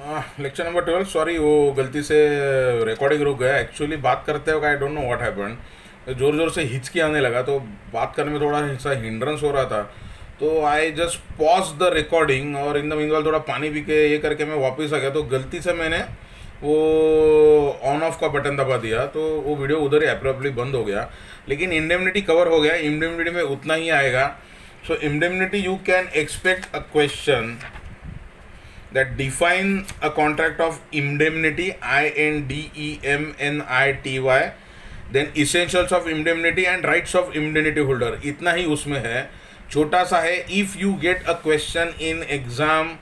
Lecture number 12। Sorry, वो गलती से रिकॉर्डिंग रुक गया। एक्चुअली बात करते वक्त I don't know what happened, ज़ोर ज़ोर से हिचकी आने लगा, तो बात करने में थोड़ा सा हिंड्रेंस हो रहा था। तो I just pause the recording और इन द मीनवाइल थोड़ा पानी पी के ये करके मैं वापस आ गया। तो गलती से मैंने वो ऑन ऑफ का बटन दबा दिया, तो वो वीडियो उधर ही एब्रप्टली बंद हो गया। लेकिन इंडेमनिटी कवर हो गया। इंडेमनिटी में उतना ही आएगा। So indemnity you can expect a question that define a contract of indemnity, INDEMNITY, then essentials of indemnity and rights of indemnity holder। इतना ही उसमें है, छोटा सा है। If you get a question in exam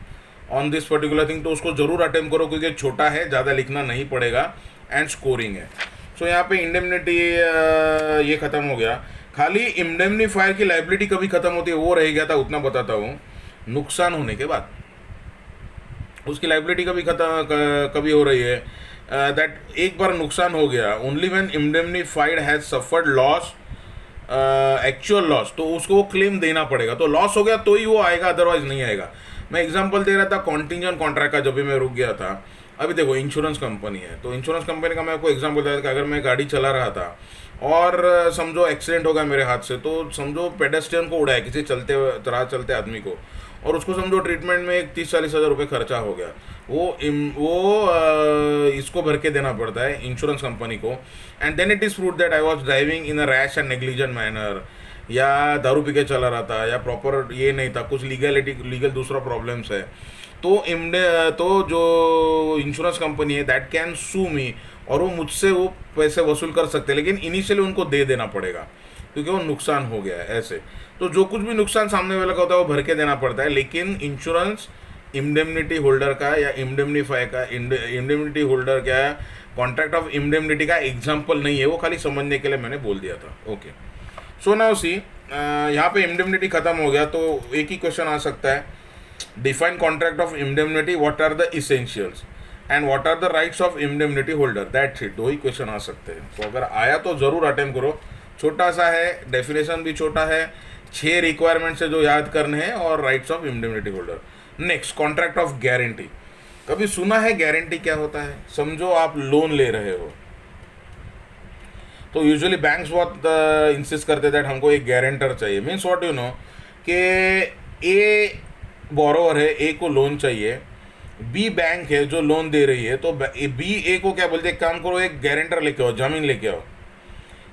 on this particular thing तो उसको ज़रूर attempt करो, क्योंकि छोटा है, ज़्यादा लिखना नहीं पड़ेगा एंड स्कोरिंग है। सो यहाँ पे इंडेमनिटी ये ख़त्म हो गया। खाली इंडेमनीफायर की लाइबिलिटी कभी ख़त्म होती है वो रह गया था, उतना बताता हूँ। नुकसान होने के बाद उसकी लाइबिलिटी कभी कभी हो रही है दैट एक बार नुकसान हो गया, only when indemnified has suffered loss, actual loss, तो उसको वो क्लेम देना पड़ेगा। तो लॉस हो गया तो ही वो आएगा, अदरवाइज नहीं आएगा। मैं एग्जांपल दे रहा था कॉन्टिजेंट कॉन्ट्रैक्ट का, जब भी मैं रुक गया था। अभी देखो, इंश्योरेंस कंपनी है, तो इंश्योरेंस कंपनी का मैं आपको एग्जांपल दे रहा था कि अगर मैं गाड़ी चला रहा था और समझो एक्सीडेंट हो गया मेरे हाथ से, तो समझो पेडेस्ट्रियन को उड़ाया, किसी राह चलते आदमी को, और उसको समझो ट्रीटमेंट में 30-40 हज़ार रुपये खर्चा हो गया। इसको भर के देना पड़ता है इंश्योरेंस कंपनी को। And then it is prove that I was driving in a rash and negligent manner, या दारू पी के चला रहा था, या प्रॉपर ये नहीं था, कुछ लीगल दूसरा प्रॉब्लम्स है, तो जो इंश्योरेंस कंपनी है दैट कैन सू मी, और वो मुझसे वो पैसे वसूल कर सकते हैं, लेकिन इनिशियली उनको दे देना पड़ेगा क्योंकि वो नुकसान हो गया है ऐसे। तो जो कुछ भी नुकसान सामने वाले का होता है वो भर के देना पड़ता है। लेकिन इंश्योरेंस इंडेमनिटी होल्डर का या इंडेमनीफाई का, इंडेमनिटी होल्डर क्या है, कॉन्ट्रैक्ट ऑफ इंडेमनिटी का एग्जाम्पल नहीं है, वो खाली समझने के लिए मैंने बोल दिया था। ओके, सो नाउ सी, यहाँ पे इंडेमनिटी खत्म हो गया, तो एक ही क्वेश्चन आ सकता है, define contract of indemnity, what are the essentials and what are the rights of indemnity holder, that's it. दो ही क्वेश्चन आ सकते हैं। तो अगर आया तो ज़रूर अटेम्प्ट करो। छोटा सा है, डेफिनेशन भी छोटा है, 6 रिक्वायरमेंट्स है जो याद करने हैं, और rights of indemnity holder. Next, contract of guarantee. कभी सुना है गारंटी क्या होता है? समझो आप लोन ले रहे हो, तो यूजुअली बैंक्स बहुत इंसिस्ट करते दैट हमको एक गारंटर चाहिए। मीन्स व्हाट यू नो, कि ए बोरोवर है, ए को लोन चाहिए, बी बैंक है जो लोन दे रही है, तो बी ए को क्या बोलते हैं, काम करो एक गारंटर लेके आओ, जमीन लेके आओ,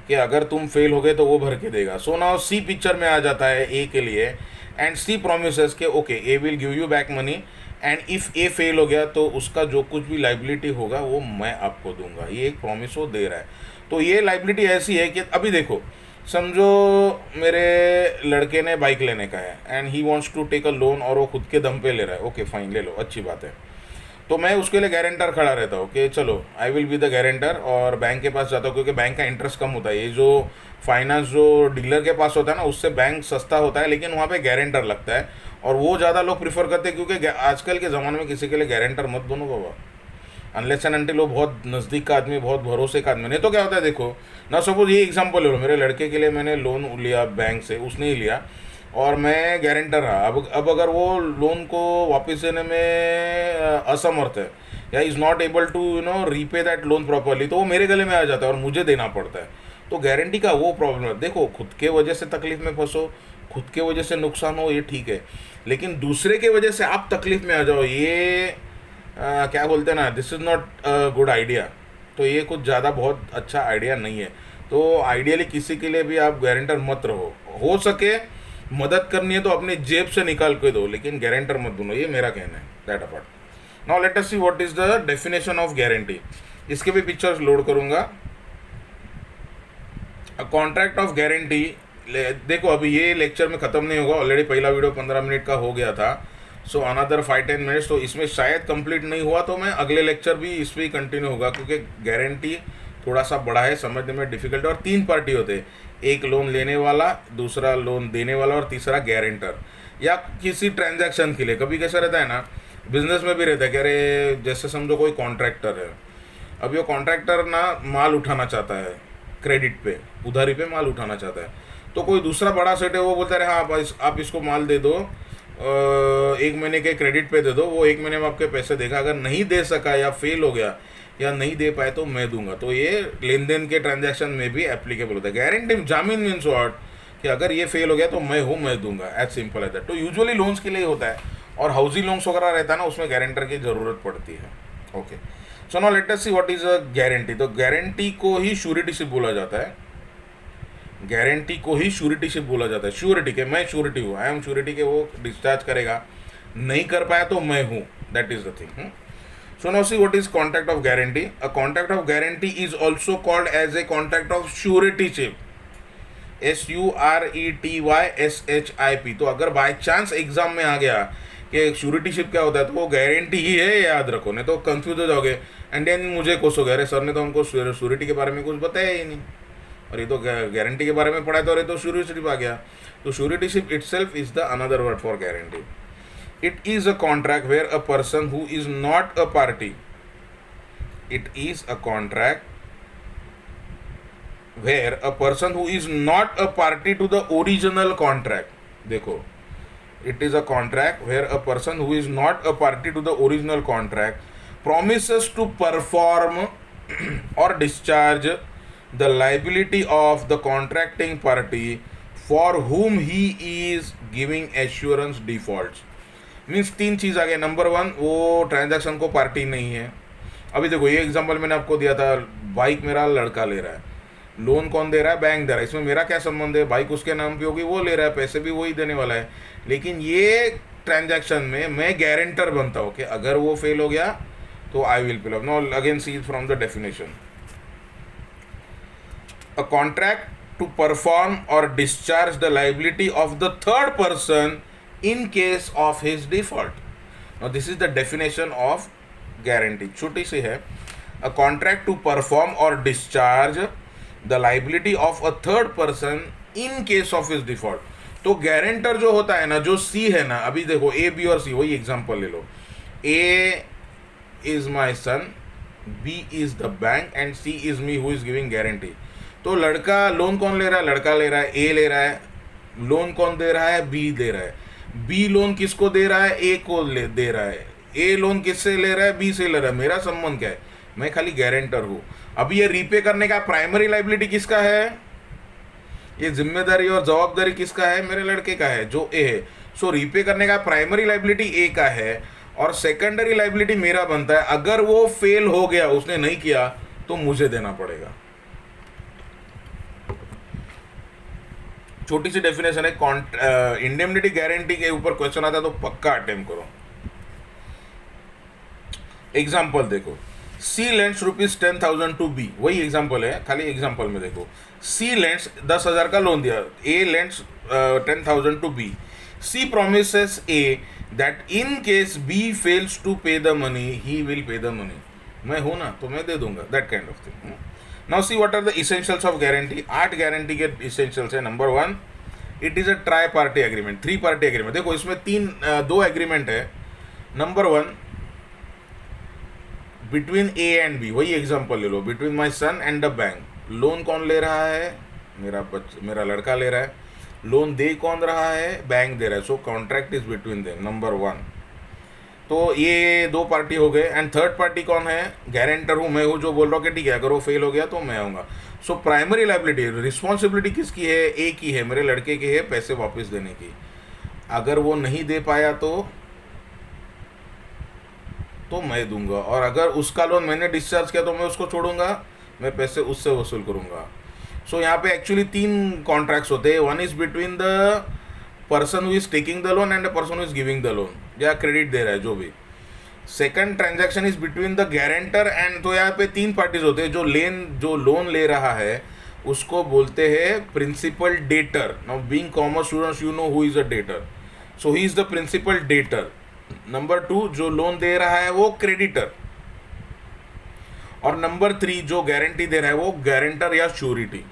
कि अगर तुम फेल हो गए तो वो भर के देगा। सो नाउ सी पिक्चर में आ जाता है ए के लिए, एंड सी प्रोमिसेस के okay A will give you back money, and if A fail हो गया तो उसका जो कुछ भी लाइबिलिटी होगा वो मैं आपको दूंगा। ये एक प्रॉमिस वो दे रहा है। तो ये लाइबिलिटी ऐसी है कि अभी देखो, समझो मेरे लड़के ने बाइक लेने का है and he wants to take a loan, और वो खुद के दम पे ले रहा है। ओके फाइन, ले लो, अच्छी बात है। तो मैं उसके लिए गारंटर खड़ा रहता हूँ कि चलो आई विल बी द गारंटर, और बैंक के पास जाता हूँ क्योंकि बैंक का इंटरेस्ट कम होता है। ये जो फाइनेंस जो डीलर के पास होता है ना, उससे बैंक सस्ता होता है, लेकिन वहाँ पे गारंटर लगता है, और वो ज़्यादा लोग प्रीफर करते हैं, क्योंकि आजकल के ज़माने में किसी के लिए गारंटर मत बनो बाबा, अनलेस एंड अनटिल वो बहुत नज़दीक का आदमी, बहुत भरोसे का आदमी। नहीं तो क्या होता है, देखो ना, सपोज ये एग्जांपल ले लो, मेरे लड़के के लिए मैंने लोन लिया बैंक से, उसने ही लिया, और मैं गारंटर रहा। अब अगर वो लोन को वापस देने में असमर्थ है, या is not able to repay that loan properly, तो वो मेरे गले में आ जाता है और मुझे देना पड़ता है। तो गारंटी का वो प्रॉब्लम है। देखो, खुद के वजह से तकलीफ में फंसो, खुद के वजह से नुकसान हो, ये ठीक है, लेकिन दूसरे के वजह से आप तकलीफ में आ जाओ, ये क्या बोलते हैं ना, this is not good idea. तो ये कुछ ज़्यादा बहुत अच्छा आइडिया नहीं है। तो आइडियली किसी के लिए भी आप गारंटर मत रहो। हो सके मदद करनी है तो अपने जेब से निकाल के दो, लेकिन गारंटर मत दो, ये मेरा कहना है। That apart, now let us see what is the definition of guarantee. इसके भी पिक्चर्स लोड करूंगा। कॉन्ट्रैक्ट ऑफ गारंटी, देखो अभी ये लेक्चर में ख़त्म नहीं होगा, ऑलरेडी पहला वीडियो 15 मिनट का हो गया था। सो अनदर 5-10 मिनट्स, तो इसमें शायद कंप्लीट नहीं हुआ, तो मैं अगले लेक्चर भी इस पर ही कंटिन्यू होगा, क्योंकि गारंटी थोड़ा सा बड़ा है, समझने में डिफिकल्ट है, और 3 पार्टी होते हैं, एक लोन लेने वाला, दूसरा लोन देने वाला, और तीसरा गारंटर। या किसी ट्रांजैक्शन के लिए कभी कैसा रहता है ना, बिजनेस में भी रहता है कि अरे जैसे समझो कोई कॉन्ट्रैक्टर है, अब ये कॉन्ट्रैक्टर ना माल उठाना चाहता है, क्रेडिट पे, उधारी पे माल उठाना चाहता है, तो कोई दूसरा बड़ा सेट है वो बोलता है हाँ आप इसको माल दे दो, एक महीने के क्रेडिट पे दे दो, वो एक महीने में आपके पैसे देगा। अगर नहीं दे सका या फेल हो गया या नहीं दे पाए तो मैं दूंगा। तो ये लेन देन के ट्रांजैक्शन में भी एप्लीकेबल होता है। गारंटी जामीन मीन्स व्हाट, कि अगर ये फेल हो गया तो मैं दूंगा, एज सिंपल एज दैट। तो यूजुअली लोन्स के लिए होता है, और हाउसिंग लोन्स वगैरह रहता है ना, उसमें गारंटर की ज़रूरत पड़ती है। Okay, so now let us see what is a guarantee. तो गारंटी को ही श्योरिटीशिप बोला जाता है। गारंटी को ही श्योरिटीशिप बोला जाता है। श्योरिटी के मैं श्योरिटी हूँ, आई एम श्योरिटी के वो डिस्चार्ज करेगा, नहीं कर पाया तो मैं हूँ, that is the thing. So now see what is contract of guarantee. A contract of guarantee is also called as a contract of suretyship. SURETYSHIP। तो अगर बाय चांस एग्जाम में आ गया कि श्योरिटीशिप क्या होता है, तो वो गारंटी ही है, याद रखो, नहीं तो कंफ्यूज हो जाओगे। एंड देन मुझे कोसोगे, अरे सर ने तो हमको श्योरिटी के बारे में कुछ बताया ही नहीं, और ये तो गारंटी के बारे में पढ़ा था, और ये तो श्योरिटीशिप आ गया। तो suretyship itself is the another word for guarantee. It is a contract where a person who is not a party, it is a contract where a person who is not a party to the original contract, देखो, it is a contract where a person who is not a party to the original contract promises to perform or discharge the liability of the contracting party for whom he is giving assurance defaults। Means तीन चीज़ आ गया। Number one, वो transaction को party नहीं है। अभी देखो ये example मैंने आपको दिया था, बाइक मेरा लड़का ले रहा है, लोन कौन दे रहा है, बैंक दे रहा है, इसमें मेरा क्या संबंध है, बाइक उसके नाम पे होगी, वो ले रहा है, पैसे भी वही देने वाला है। लेकिन ये ट्रांजैक्शन में मैं गारंटर बनता हूँ कि अगर वो फेल हो गया तो I will pay. No again see from the definition, a contract to perform or discharge the liability of the third person in case of his default. Now this is the definition of guarantee, छोटी सी है। A contract to perform or discharge the liability of a third person in case of his default। तो guarantor जो होता है ना, जो सी है ना, अभी देखो ए बी और सी, वही एग्जांपल ले लो। A is my son, B is the bank and C is me who is giving guarantee. तो लड़का लोन कौन ले रहा है, लड़का ले रहा है, ए ले रहा है। लोन कौन दे रहा है, बी दे रहा है। बी लोन किसको दे रहा है, ए को दे रहा है। ए लोन किससे ले रहा है, बी से ले रहा है। मेरा संबंध क्या है, मैं खाली गारंटर हूँ। अब ये रीपे करने का प्राइमरी लाइबिलिटी किसका है, ये जिम्मेदारी और जवाबदारी किसका है, मेरे लड़के का है, जो ए है। सो रीपे करने का प्राइमरी लाइबिलिटी ए का है, और सेकेंडरी लाइबिलिटी मेरा बनता है। अगर वो फेल हो गया, उसने नहीं किया, तो मुझे देना पड़ेगा। छोटी सी डेफिनेशन है। इंडेमनिटी गारंटी के ऊपर क्वेश्चन आता है तो पक्का अटेम्प्ट करो। एग्जाम्पल देखो, सी लेंड्स ₹10,000 टू बी, वही एग्जाम्पल है, खाली एग्जाम्पल में देखो। सी लेंड्स 10,000 का लोन दिया, A lends 10,000 to B. C promises A that in case B fails to pay the money he will pay the money. मैं हूं ना, तो मैं दे दूंगा, that kind of thing. Now see what are the essentials of guarantee. 8 guarantee के essentials है। Number 1, it is a tri party agreement, 3 party agreement. देखो इसमें 2 एग्रीमेंट है। Number 1 between A and B, वही एग्जांपल ले लो, between my son and the bank. Loan कौन ले रहा है, मेरा लड़का ले रहा है। लोन दे कौन रहा है, बैंक दे रहा है। So contract is between them, number 1। तो ये 2 पार्टी हो गए। एंड थर्ड पार्टी कौन है, गारंटर हूँ, मैं हूँ, जो बोल रहा हूँ कि ठीक है अगर वो फेल हो गया तो मैं आऊँगा। सो प्राइमरी लाइबिलिटी, रिस्पॉन्सिबिलिटी किसकी है, ए की है, मेरे लड़के की है, पैसे वापस देने की। अगर वो नहीं दे पाया तो मैं दूंगा, और अगर उसका लोन मैंने डिस्चार्ज किया तो मैं उसको छोड़ूंगा, मैं पैसे उससे वसूल करूंगा। सो यहाँ पे एक्चुअली 3 कॉन्ट्रैक्ट्स होते हैं। 1 is between the person who is taking the loan and the person who is giving the loan, या क्रेडिट दे रहा है, जो भी। Second transaction is between the guarantor and, तो यहाँ पे 3 पार्टीज होते हैं। जो लोन ले रहा है उसको बोलते हैं principal debtor. Now being commerce students you know who is a debtor, so he is the principal debtor. Number 2, जो लोन दे रहा है वो क्रेडिटर, और नंबर 3 जो गारंटी दे रहा है वो गारंटर या श्योरिटी।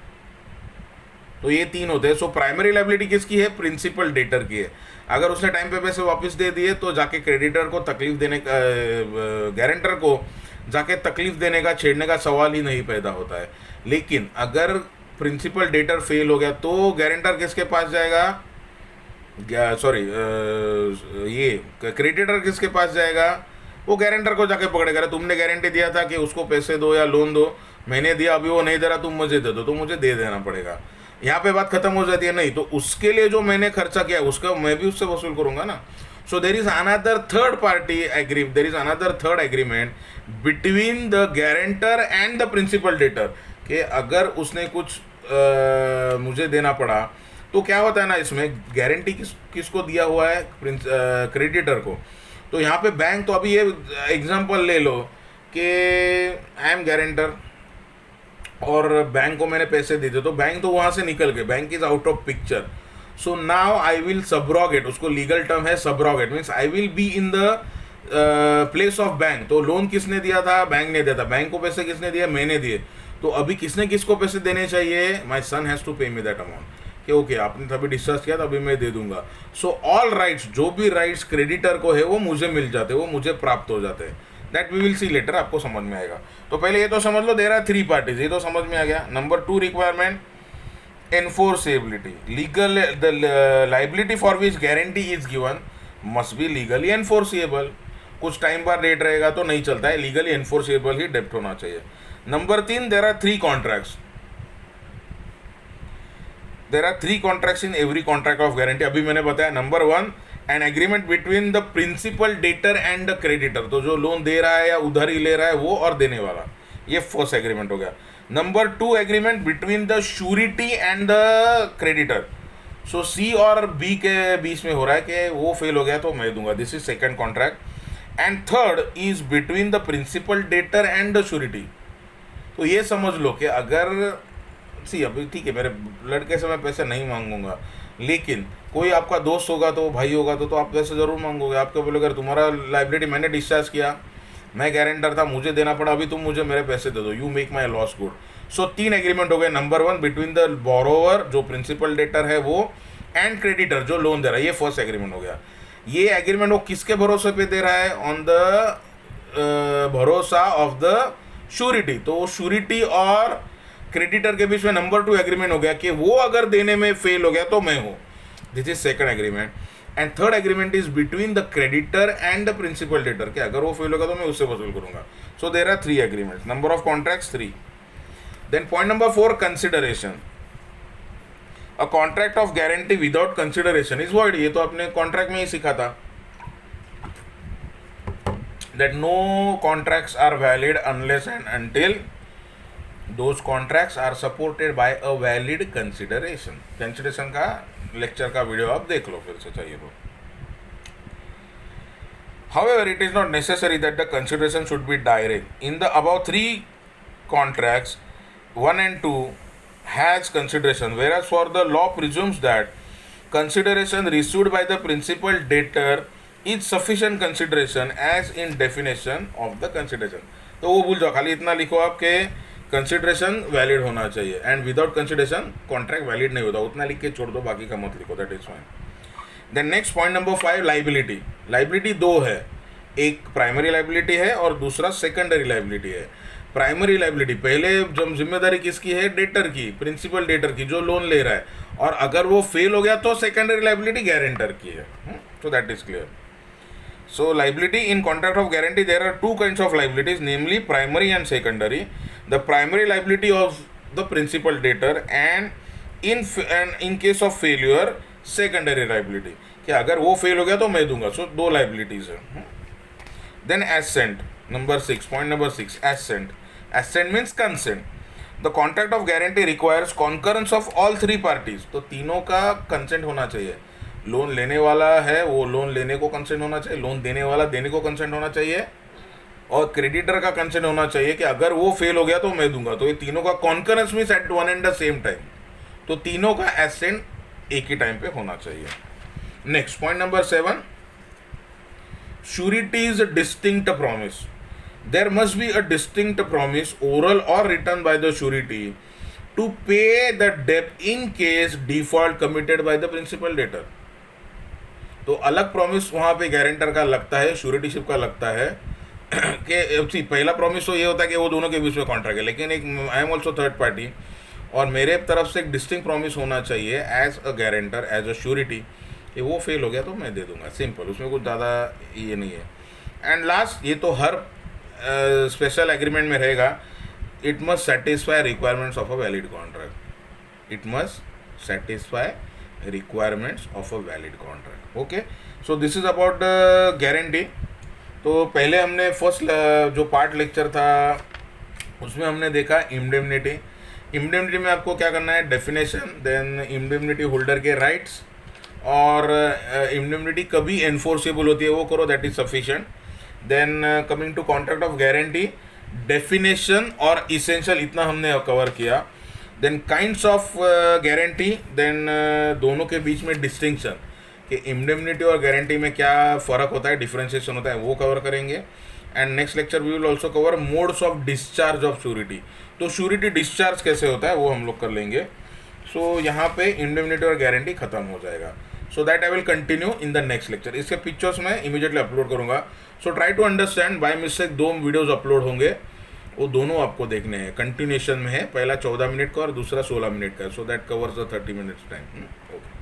तो ये 3 होते हैं। सो प्राइमरी लाइबिलिटी किसकी है, प्रिंसिपल डेटर की है। अगर उसने टाइम पे पैसे वापस दे दिए तो जाके क्रेडिटर को तकलीफ देने का, गारंटर को जाके तकलीफ देने का, छेड़ने का सवाल ही नहीं पैदा होता है। लेकिन अगर प्रिंसिपल डेटर फेल हो गया तो गारंटर किसके पास जाएगा, सॉरी, ये क्रेडिटर किसके पास जाएगा? वो गारंटर को जाके पकड़ेगा, तुमने गारंटी दिया था कि उसको पैसे दो या लोन दो, मैंने दिया, अभी वो नहीं दे रहा, तुम मुझे दे दो, तो मुझे दे देना पड़ेगा। यहाँ पे बात खत्म हो जाती है, नहीं तो उसके लिए जो मैंने खर्चा किया उसका मैं भी उससे वसूल करूंगा ना। So there is another third party agree, there is another third agreement between the guarantor and the principal debtor, कि अगर उसने कुछ मुझे देना पड़ा तो क्या होता है ना, इसमें गारंटी किसको दिया हुआ है? क्रेडिटर को। तो यहाँ पे बैंक, तो अभी ये एग्जांपल ले लो कि आई एम गारंटर और बैंक को मैंने पैसे दे दिए, तो बैंक तो वहाँ से निकल गए, bank is out of picture. So now I will subrogate, उसको लीगल टर्म है subrogate, means I will be in the place of bank. तो लोन किसने दिया था? बैंक ने दिया था। बैंक को पैसे किसने दिए? मैंने दिए। तो अभी किसने किसको पैसे देने चाहिए? माई सन हैज़ टू पे मी दैट अमाउंट, कि ओके आपने तभी डिस्कस किया, तभी मैं दे दूंगा। सो ऑल राइट्स, जो भी राइट्स क्रेडिटर को है वो मुझे मिल जाते, वो मुझे प्राप्त हो जाते हैं। That we will see later, आपको समझ में आएगा। तो पहले ये तो समझ लो, देयर आर थ्री पार्टीज, ये तो समझ में आ गया। Number 2 requirement, enforceability, legal, the liability for which guarantee is given must be legally enforceable। कुछ टाइम बाद डेट रहेगा तो नहीं चलता है, लीगली एनफोर्सेबल ही डेप्ट होना चाहिए। Number 3, there are 3 contracts, there are 3 contracts in every contract of guarantee. अभी मैंने बताया, number 1 an agreement between the principal debtor and the creditor, तो जो लोन दे रहा है या उधार ही ले रहा है वो और देने वाला, ये फर्स्ट एग्रीमेंट हो गया। Number 2 agreement between the surety and the creditor, so C और बी के बीच में हो रहा है कि वो फेल हो गया तो मैं दूंगा, this is second contract. And third is between the principal debtor and the surety. तो ये समझ लो कि अगर सी अभी ठीक है, मेरे लड़के से मैं पैसे नहीं मांगूंगा, लेकिन कोई आपका दोस्त होगा तो भाई होगा तो आप पैसे ज़रूर मांगोगे। आपको बोले अगर तुम्हारा लाइबिलिटी मैंने डिस्चार्ज किया, मैं गारंटर था, मुझे देना पड़ा, अभी तुम मुझे मेरे पैसे दे दो, you make my loss good. So 3 agreement हो गए। नंबर 1 बिटवीन द बोरोवर, जो प्रिंसिपल डेटर है वो, एंड क्रेडिटर जो लोन दे रहा है, ये फर्स्ट एग्रीमेंट हो गया। ये एग्रीमेंट वो किसके भरोसे पे दे रहा है? ऑन द भरोसा ऑफ द श्योरिटी। तो श्योरिटी और क्रेडिटर के बीच में नंबर 2 एग्रीमेंट हो गया कि वो अगर देने में फेल हो गया तो मैं हूँ, this is second agreement. And third agreement is between the creditor and the principal debtor, कि अगर वो फेल होगा तो मैं उससे वसूल करूंगा। So there are 3 agreements, number of contracts 3। Then point number 4, consideration. A contract of guarantee without consideration is void. ये तो आपने कॉन्ट्रैक्ट में ही सीखा था, that no contracts are valid unless and until those contracts are supported by a valid consideration। Consideration का lecture का video आप देख लो फिर से चाहिए तो। However, it is not necessary that the consideration should be direct. In the above 3 contracts, 1 and 2 has consideration, whereas for the law presumes that consideration received by the principal debtor is sufficient consideration as in definition of the consideration। तो वो भूल जाओ, खाली इतना लिखो आप के consideration valid होना चाहिए, and without consideration contract valid नहीं होता, उतना लिख के छोड़ दो, बाकी का मत लिखो, that is fine. Then next point number 5, liability. Liability 2 है, एक प्राइमरी लाइबिलिटी है और दूसरा सेकेंडरी लाइबिलिटी है। प्राइमरी लाइबिलिटी, पहले जब जिम्मेदारी किसकी है? डेटर की, प्रिंसिपल डेटर की जो लोन ले रहा है, और अगर वो फेल हो गया तो सेकेंडरी लाइबिलिटी गारंटर की है। So that is clear. So liability in contract of guarantee, there are 2 kinds of liabilities, namely primary and secondary. The primary liability of the principal debtor and in case of failure secondary liability, कि अगर वो fail हो गया तो मैं दूंगा। सो 2 liabilities है। Then assent, number 6, point number 6, assent. Assent means consent. The contract of guarantee requires concurrence of all 3 parties। तो तीनों का कंसेंट होना चाहिए। लोन लेने वाला है वो लोन लेने को कंसेंट होना चाहिए, लोन देने वाला देने को कंसेंट होना चाहिए, और क्रेडिटर का कंसेंट होना चाहिए कि अगर वो फेल हो गया तो मैं दूंगा। तो ये तीनों का concurrence means at one and the same time, तो तीनों का एसेंट एक ही टाइम पे होना चाहिए। Next point number 7, surety is distinct promise. There must be a distinct promise, oral or written by the surety, to pay the डेब्ट in case default committed by the principal debtor. तो अलग promise वहाँ पे guarantor का लगता है, श्योरिटीशिप का लगता है कि पहला प्रॉमिस तो ये होता है कि वो दोनों के बीच में कॉन्ट्रैक्ट है, लेकिन एक I am also third party, और मेरे तरफ से एक डिस्टिंक्ट प्रॉमिस होना चाहिए as a guarantor, as a surety, कि वो फेल हो गया तो मैं दे दूंगा, सिंपल, उसमें कुछ ज़्यादा ये नहीं है। एंड लास्ट, ये तो हर स्पेशल एग्रीमेंट में रहेगा, it must satisfy requirements of a valid contract, it must satisfy requirements of a valid contract. Okay, so this is about guarantee. तो पहले हमने फर्स्ट जो पार्ट लेक्चर था उसमें हमने देखा इंडेमनिटी। इंडेमनिटी में आपको क्या करना है, डेफिनेशन, देन इंडेमनिटी होल्डर के राइट्स, और इंडेमनिटी कभी एनफोर्सेबल होती है वो करो, that is sufficient. Then coming to contract of guarantee, definition और इसेंशियल, इतना हमने कवर किया। देन काइंड्स ऑफ गारंटी, देन दोनों के बीच में डिस्टिंक्शन कि इंडेमनिटी और गारंटी में क्या फ़र्क होता है, डिफरेंशिएशन होता है, वो कवर करेंगे। And next lecture we will also cover modes of discharge of surety, तो श्योरिटी डिस्चार्ज कैसे होता है वो हम लोग कर लेंगे। सो यहाँ पे इंडेमनिटी और गारंटी खत्म हो जाएगा। So that I will continue in the next lecture. इसके पिक्चर्स मैं इमीडिएटली अपलोड करूँगा। So try to understand, by mistake 2 videos upload होंगे, वो दोनों आपको देखने हैं, कंटिन्यूएशन में है, पहला 14 मिनट का और दूसरा 16 मिनट का, so that covers the 30 minutes time. Okay.